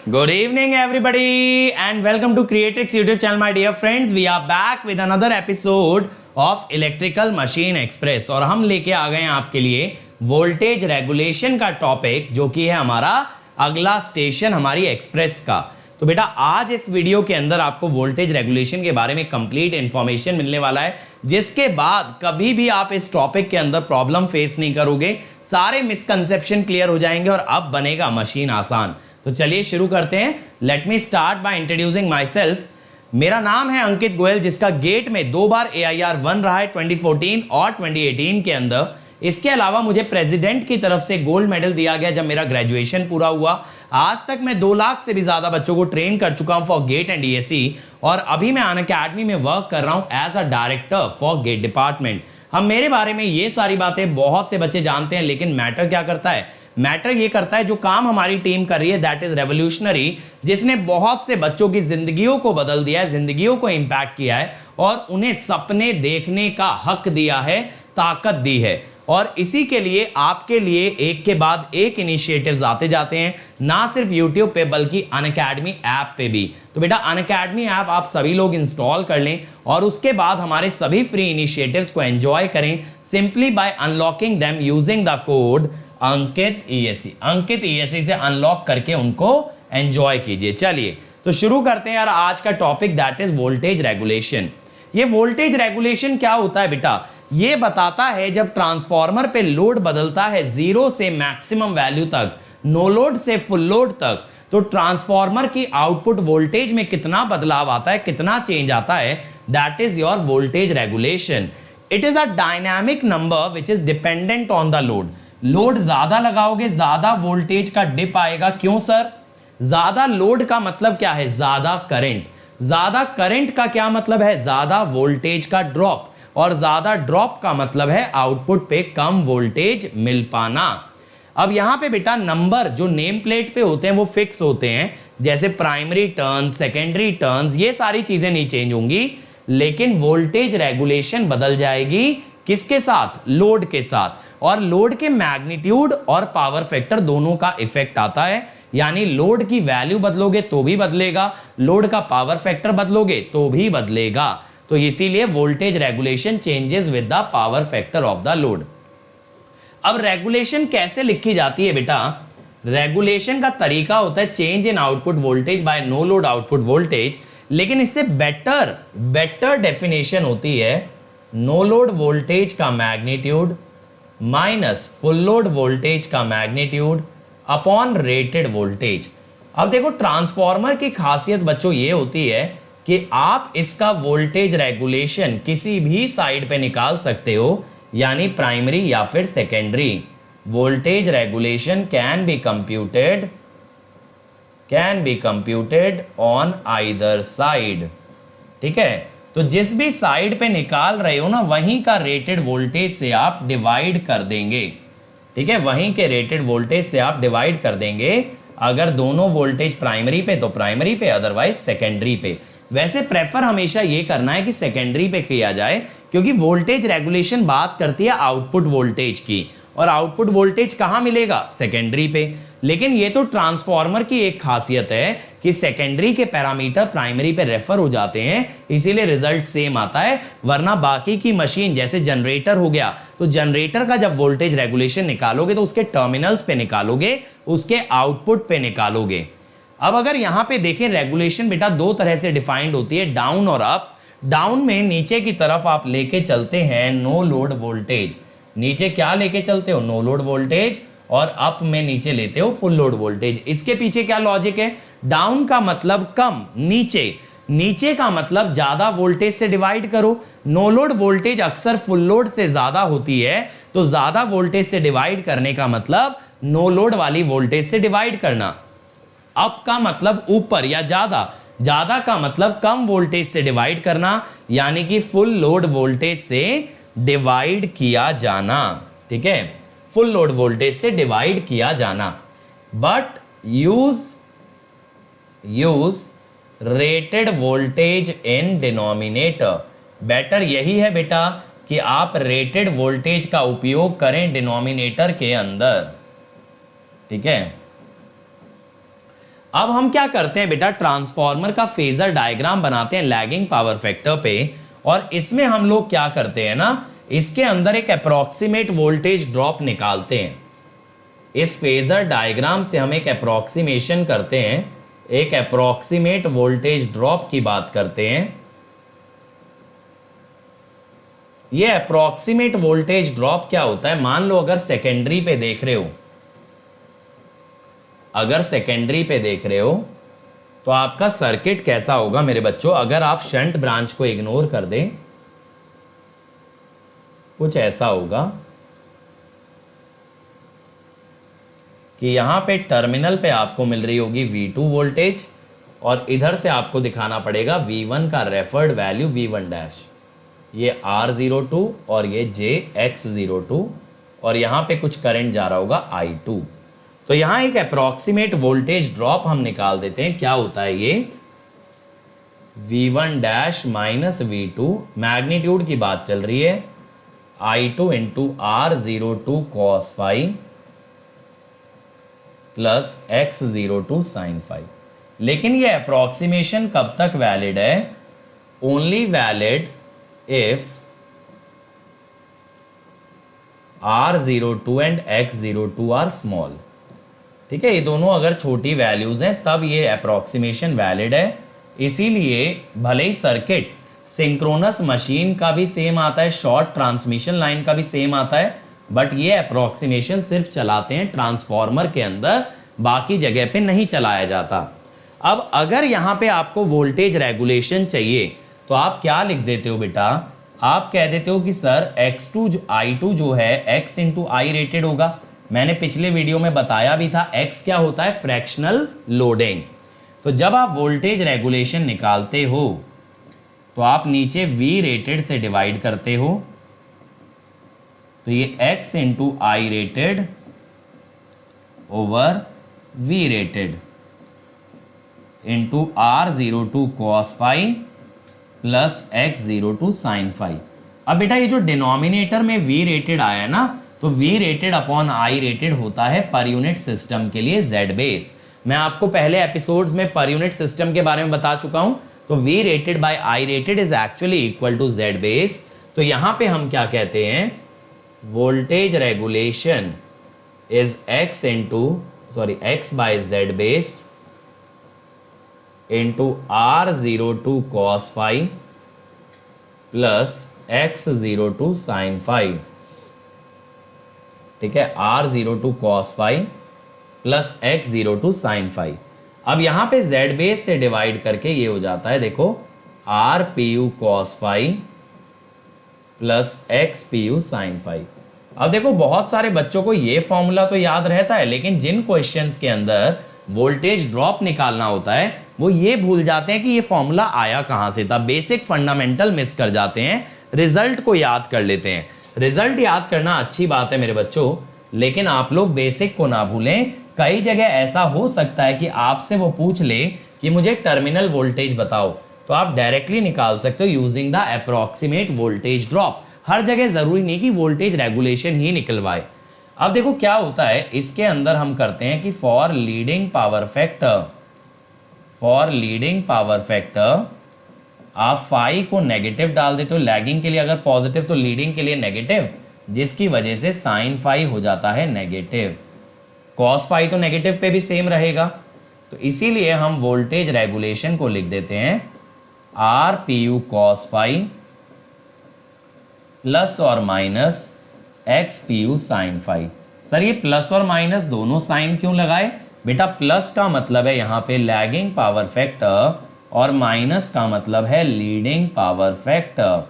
Good evening, everybody, and welcome to Creatrix YouTube channel, my dear friends. We are back with another episode of Electrical Machine Express और हम लेके आ गए हैं आपके लिए voltage regulation का टॉपिक, जो कि है हमारा अगला स्टेशन हमारी एक्सप्रेस का। तो बेटा आज इस वीडियो के अंदर आपको वोल्टेज रेगुलेशन के बारे में कंप्लीट इंफॉर्मेशन मिलने वाला है, जिसके बाद कभी भी आप इस टॉपिक के अंदर प्रॉब्लम फेस नहीं करोगे, सारे मिसकंसेप्शन क्लियर हो जाएंगे और अब बनेगा मशीन आसान। तो चलिए शुरू करते हैं। Let me start by introducing my self. मेरा नाम है अंकित गोयल, जिसका गेट में 2 बार AIR 1 रहा है 2014 और 2018 के अंदर। इसके अलावा मुझे प्रेसिडेंट की तरफ से गोल्ड मेडल दिया गया जब मेरा ग्रेजुएशन पूरा हुआ। आज तक मैं 2 लाख से भी ज्यादा बच्चों को ट्रेन कर चुका हूं फॉर गेट एंड ESE, और अभी मैं अनअकैडमी में वर्क कर रहा हूं as a director for GATE department. हम मेरे बारे में ये सारी बातें बहुत से बच्चे जानते हैं, लेकिन मैटर क्या करता है? मैटर ये करता है जो काम हमारी टीम कर रही है, दैट इज रेवोल्यूशनरी, जिसने बहुत से बच्चों की जिंदगियों को बदल दिया है, जिंदगियों को इंपैक्ट किया है और उन्हें सपने देखने का हक दिया है, ताकत दी है। और इसी के लिए आपके लिए एक के बाद एक इनिशिएटिव्स आते जाते हैं, ना सिर्फ YouTube पे बल्कि अनअकैडमी ऐप पे भी। तो बेटा अनअकैडमी ऐप आप सभी लोग इंस्टॉल कर लें और उसके बाद हमारे सभी फ्री इनिशिएटिव्स को एंजॉय करें simply by unlocking them using the code Ankit ESE। Ankit ESE से अनलॉक करके उनको एंजॉय कीजिए। चलिए तो शुरू करते हैं यार आज का topic, that is voltage regulation. ये वोल्टेज रेगुलेशन क्या होता है बेटा? ये बताता है जब ट्रांसफार्मर पे लोड बदलता है 0 से मैक्सिमम वैल्यू तक, नो लोड से फुल लोड तक, तो ट्रांसफार्मर की आउटपुट वोल्टेज में कितना बदलाव आता है, कितना चेंज आता है, that is your voltage regulation. It is a dynamic number which is dependent on the load. Load ज्यादा लगाओगे ज्यादा वोल्टेज का डिप आएगा। क्यों सर? ज्यादा लोड का मतलब क्या है? ज्यादा करंट। ज्यादा करंट का क्या मतलब है? ज्यादा वोल्टेज का ड्रॉप। और ज्यादा ड्रॉप का मतलब है आउटपुट पे कम वोल्टेज मिल पाना। अब यहां पे बेटा नंबर जो नेम प्लेट पे होते हैं वो फिक्स होते हैं, जैसे प्राइमरी टर्न्स, सेकेंडरी टर्न्स, ये सारी चीजें नहीं चेंज होंगी, लेकिन वोल्टेज रेगुलेशन बदल जाएगी। किसके साथ? लोड के साथ। और लोड के मैग्नीट्यूड और पावर फैक्टर दोनों का इफेक्ट आता है, यानी लोड की वैल्यू बदलोगे तो भी बदलेगा, लोड का पावर फैक्टर बदलोगे तो भी बदलेगा। तो इसीलिए voltage regulation changes with the power factor of the load. अब रेगुलेशन कैसे लिखी जाती है बेटा? रेगुलेशन का तरीका होता है change in output voltage by no load output voltage, लेकिन इससे बेटर डेफिनेशन होती है नो लोड वोल्टेज का magnitude minus full load voltage का मैग्नीट्यूड अपॉन रेटेड वोल्टेज। अब देखो ट्रांसफार्मर की खासियत बच्चों ये होती है कि आप इसका वोल्टेज रेगुलेशन किसी भी साइड पे निकाल सकते हो, यानी प्राइमरी या फिर secondary. Voltage regulation can be computed on either side. ठीक है, तो जिस भी साइड पे निकाल रहे हो ना, वहीं का रेटेड वोल्टेज से आप डिवाइड कर देंगे। ठीक है, वहीं के रेटेड वोल्टेज से आप डिवाइड कर देंगे। अगर दोनों वोल्टेज प्राइमरी पे तो प्राइमरी पे, अदरवाइज सेकेंडरी पे। वैसे प्रेफर हमेशा ये करना है कि सेकेंडरी पे किया जाए, क्योंकि वोल्टेज रेगुलेशन बात करती है आउटपुट वोल्टेज की, और आउटपुट वोल्टेज कहां मिलेगा? सेकेंडरी पे। लेकिन ये तो ट्रांसफार्मर की एक खासियत है कि सेकेंडरी के पैरामीटर प्राइमरी पे रेफर हो जाते हैं, इसीलिए रिजल्ट सेम आता है। वरना बाकी की मशीन जैसे जनरेटर हो गया, तो जनरेटर का जब वोल्टेज रेगुलेशन निकालोगे तो उसके टर्मिनल्स पे निकालोगे, उसके आउटपुट पे निकालोगे। अब अगर यहां पे देखें, रेगुलेशन बेटा 2 तरह से डिफाइंड होती है, डाउन और अप। डाउन में नीचे की तरफ आप लेके चलते हैं नो लोड वोल्टेज। नीचे क्या लेके चलते हो? No load voltage. और अप में नीचे लेते हो फुल लोड वोल्टेज। इसके पीछे क्या लॉजिक है? डाउन का मतलब कम, नीचे का मतलब ज्यादा वोल्टेज से डिवाइड करो। नो लोड वोल्टेज अक्सर फुल लोड से ज्यादा होती है, तो ज्यादा वोल्टेज से डिवाइड करने का मतलब नो लोड वाली वोल्टेज से डिवाइड करना। अप का मतलब ऊपर या ज्यादा का मतलब कम वोल्टेज से डिवाइड करना, यानी कि फुल लोड वोल्टेज से डिवाइड किया जाना। ठीक है, फुल लोड वोल्टेज से डिवाइड किया जाना। But use rated voltage in denominator. Better यही है बेटा कि आप रेटेड वोल्टेज का उपयोग करें डिनोमिनेटर के अंदर। ठीक है, अब हम क्या करते हैं बेटा, ट्रांसफार्मर का फेजर डायग्राम बनाते हैं लैगिंग पावर फैक्टर पे, और इसमें हम लोग क्या करते हैं ना, इसके अंदर एक अप्रोक्सीमेट वोल्टेज ड्रॉप निकालते हैं। इस फेजर डायग्राम से हम एक अप्रोक्सीमेशन करते हैं, एक अप्रोक्सीमेट वोल्टेज ड्रॉप की बात करते हैं। ये अप्रोक्सीमेट वोल्टेज ड्रॉप क्या होता है, मान लो अगर सेकेंडरी पे देख रहे हो, अगर सेकेंडरी पे देख रहे हो तो आपका सर्किट कैसा होगा मेरे बच्चों, अगर आप शंट ब्रांच को इग्नोर कर दें, कुछ ऐसा होगा कि यहां पे टर्मिनल पे आपको मिल रही होगी V2 वोल्टेज, और इधर से आपको दिखाना पड़ेगा V1 का रेफर्ड वैल्यू V1 डैश, ये R02 और ये JX02, और यहां पे कुछ करंट जा रहा होगा I2। तो यहां एक अप्रोक्सीमेट वोल्टेज ड्रॉप हम निकाल देते हैं, क्या होता है ये V1 dash minus V2, magnitude की बात चल रही है, I2 into R02 cos phi plus X02 sin phi। लेकिन ये अप्रोक्सीमेशन कब तक वैलिड है, only valid if R02 and X02 are small. ठीक है, ये दोनों अगर छोटी वैल्यूज हैं तब ये अप्रोक्सीमेशन वैलिड है। इसीलिए भले ही सर्किट सिंक्रोनस मशीन का भी सेम आता है, शॉर्ट ट्रांसमिशन लाइन का भी सेम आता है, बट ये अप्रोक्सीमेशन सिर्फ चलाते हैं ट्रांसफार्मर के अंदर, बाकी जगह पे नहीं चलाया जाता। अब अगर यहाँ पे आपको वोल्टेज रेगुलेशन चाहिए तो आप क्या लिख देते हो बेटा, आप कह देते हो कि सर X2 जो I2 जो है X इंटू I रेटेड होगा। मैंने पिछले वीडियो में बताया भी था X क्या होता है, फ्रैक्शनल लोडिंग। तो जब आप वोल्टेज रेगुलेशन निकालते हो तो आप नीचे V रेटेड से डिवाइड करते हो, तो ये X into I rated over V rated into R02 cos phi plus X02 sin phi। अब बेटा ये जो डिनोमिनेटर में V रेटेड आया है ना, तो V rated upon I rated होता है पर यूनिट सिस्टम के लिए Z बेस। मैं आपको पहले एपिसोड्स में पर यूनिट सिस्टम के बारे में बता चुका हूं। तो V rated by I rated is actually equal to Z base. तो यहां पे हम क्या कहते हैं, voltage regulation is X by Z base into R02 cos phi plus X02 sin phi। ठीक है, R02 cos phi plus X02 sin phi। अब यहां पे Z बेस से डिवाइड करके ये हो जाता है, देखो RPU cos phi plus XPU sin phi। अब देखो बहुत सारे बच्चों को ये फॉर्मूला तो याद रहता है, लेकिन जिन क्वेश्चंस के अंदर वोल्टेज ड्रॉप निकालना होता है वो ये भूल जाते हैं कि ये फॉर्मूला आया कहां से था, बेसिक फंडामेंटल मिस कर जाते हैं, रिजल्ट को याद कर लेते हैं। रिजल्ट याद करना अच्छी बात है मेरे बच्चों, लेकिन आप लोग बेसिक को ना भूलें। कई जगह ऐसा हो सकता है कि आपसे वो पूछ ले कि मुझे टर्मिनल वोल्टेज बताओ, तो आप डायरेक्टली निकाल सकते हो using the approximate voltage drop. हर जगह जरूरी नहीं कि वोल्टेज रेगुलेशन ही निकलवाए। अब देखो क्या होता है, इसके अंदर हम करते हैं कि फॉर लीडिंग पावर फैक्टर आप फाई को नेगेटिव डाल देते हो, लैगिंग के लिए अगर पॉजिटिव तो लीडिंग के लिए नेगेटिव, जिसकी वजह से साइन फाई हो जाता है नेगेटिव। कॉस फाई तो नेगेटिव पे भी सेम रहेगा, तो इसीलिए हम वोल्टेज रेगुलेशन को लिख देते हैं RPU cos phi प्लस और minus XPU sin phi। Sir ये प्लस और माइनस दोनों साइन क्यों लगाए बेटा, प्लस का मतलब है यहाँ पे लैगिंग पावर फैक्टर और माइनस का मतलब है लीडिंग पावर फैक्टर।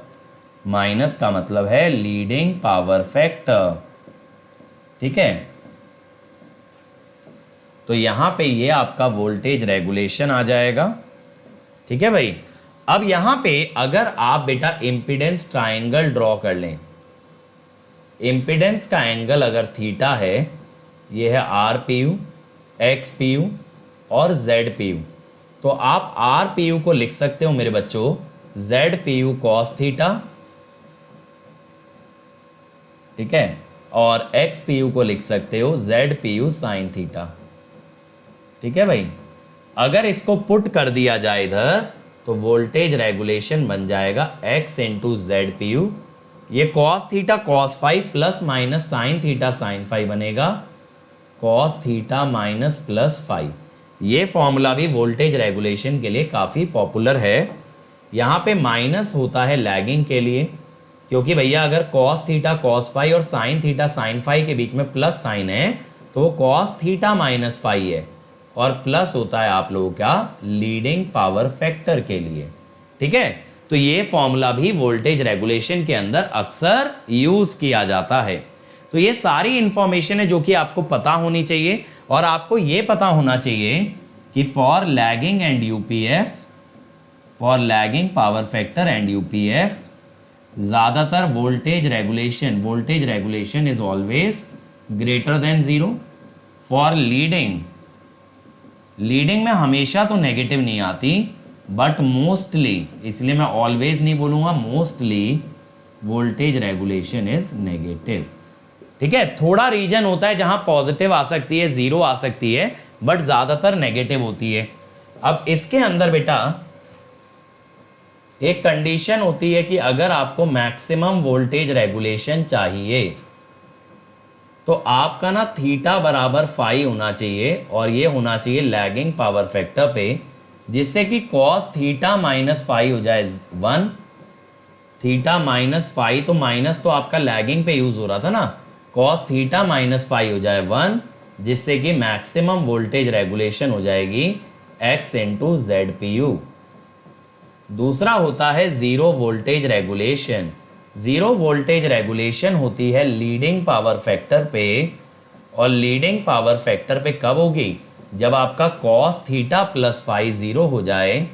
माइनस का मतलब है लीडिंग पावर फैक्टर। ठीक है, तो यहां पे ये आपका वोल्टेज रेगुलेशन आ जाएगा। ठीक है भाई, अब यहां पे अगर आप बेटा इंपीडेंस ट्रायंगल ड्रॉ कर लें, इंपीडेंस का एंगल अगर थीटा है, ये है RPU, XPU और ZPU, तो आप RPU को लिख सकते हो मेरे बच्चों ZPU cos थीटा, ठीक है, और XPU को लिख सकते हो ZPU sin थीटा। ठीक है भाई, अगर इसको पुट कर दिया जाए इधर तो वोल्टेज रेगुलेशन बन जाएगा x into Z P U, ये cos theta cos five plus minus sine theta sine five बनेगा cos theta minus plus five. ये फॉर्मूला भी वोल्टेज रेगुलेशन के लिए काफ़ी पॉपुलर है। यहाँ पे माइनस होता है लैगिंग के लिए, क्योंकि भैया अगर कॉस थीटा कॉस फाइव और साइन थीटा साइन फाइव के बीच में प्लस साइन है तो वो कॉस थीटा माइनस फाइव है, और प्लस होता है आप लोगों का लीडिंग पावर फैक्टर के लिए। ठीक है, तो ये फॉर्मूला भी वोल्टेज रेगुलेशन के अंदर अक्सर यूज किया जाता है। तो ये सारी इंफॉर्मेशन है जो कि आपको पता होनी चाहिए, और आपको ये पता होना चाहिए कि for lagging and UPF, for lagging power factor and UPF, ज्यादातर voltage regulation is always greater than zero. For leading में हमेशा तो नेगेटिव नहीं आती, बट मोस्टली, इसलिए मैं ऑलवेज नहीं बोलूंगा, mostly voltage regulation is negative. ठीक है, थोड़ा रीजन होता है जहां पॉजिटिव आ सकती है, जीरो आ सकती है, बट ज्यादातर नेगेटिव होती है। अब इसके अंदर बेटा एक कंडीशन होती है कि अगर आपको मैक्सिमम वोल्टेज रेगुलेशन चाहिए तो आपका ना थीटा बराबर फाई होना चाहिए, और ये होना चाहिए लैगिंग पावर फैक्टर पे, जिससे कि कॉस थीटा माइनस फाई हो जाए 1। थीटा माइनस फाई, तो माइनस तो आपका लैगिंग पे यूज हो रहा था ना, कॉस थीटा माइनस फाई हो जाए 1, जिससे कि मैक्सिमम वोल्टेज रेगुलेशन हो जाएगी x into Z P you. दूसरा होता है zero voltage regulation. Zero voltage regulation होती है लीडिंग पावर फैक्टर पे, और लीडिंग पावर फैक्टर पे कब होगी? जब आपका cos theta plus phi zero हो जाए।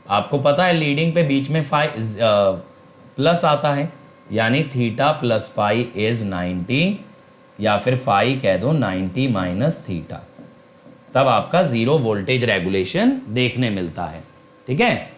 आपको पता है लीडिंग पे बीच में फाई प्लस आता है, यानी थीटा प्लस फाई इज 90, या फिर फाई कह दो 90 माइनस थीटा, तब आपका जीरो वोल्टेज रेगुलेशन देखने मिलता है। ठीक है,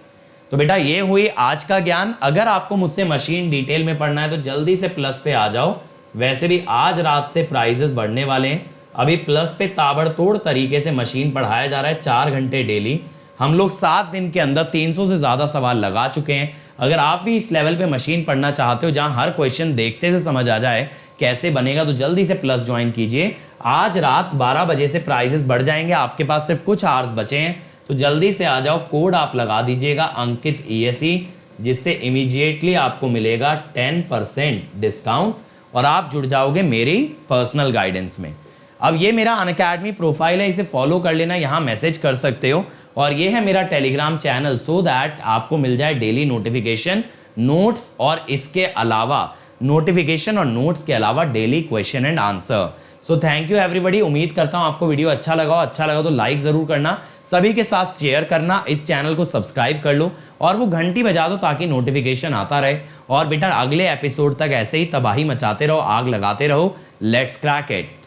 तो बेटा ये हुई आज का ज्ञान। अगर आपको मुझसे मशीन डिटेल में पढ़ना है तो जल्दी से प्लस पे आ जाओ। वैसे भी आज रात से प्राइजेस बढ़ने वाले हैं। अभी प्लस पे ताबड़तोड़ तरीके से मशीन पढ़ाया जा रहा है, 4 घंटे डेली। हम लोग 7 दिन के अंदर 300 से ज़्यादा सवाल लगा चुके हैं। अगर आप भी इस लेवल पे मशीन पढ़ना चाहते हो जहां हर क्वेश्चन देखते से समझ आ जाए कैसे बनेगा, तो जल्दी से प्लस ज्वाइन कीजिए। आज रात 12 बजे से प्राइजेस बढ़ जाएंगे, आपके पास सिर्फ कुछ आवर्स बचे हैं, तो जल्दी से आ जाओ। कोड आप लगा दीजिएगा अंकित ESE, जिससे इमीडिएटली आपको मिलेगा 10% डिस्काउंट, और आप जुड़ जाओगे मेरी पर्सनल गाइडेंस में। अब ये मेरा अनअकैडमी प्रोफाइल है, इसे फॉलो कर लेना, यहाँ मैसेज कर सकते हो। और ये है मेरा टेलीग्राम चैनल, सो दैट आपको मिल जाए डेली नोटिफिकेशन, नोट्स, और इसके अलावा नोटिफिकेशन और नोट्स के अलावा daily question and answer. So thank you everybody. उम्मीद करता हूं आपको वीडियो अच्छा लगा तो लाइक जरूर करना, सभी के साथ शेयर करना, इस चैनल को सब्सक्राइब कर लो और वो घंटी बजा दो ताकि नोटिफिकेशन आता रहे। और बेटा अगले एपिसोड तक ऐसे ही तबाही मचाते रहो, आग लगाते रहो। Let's crack it.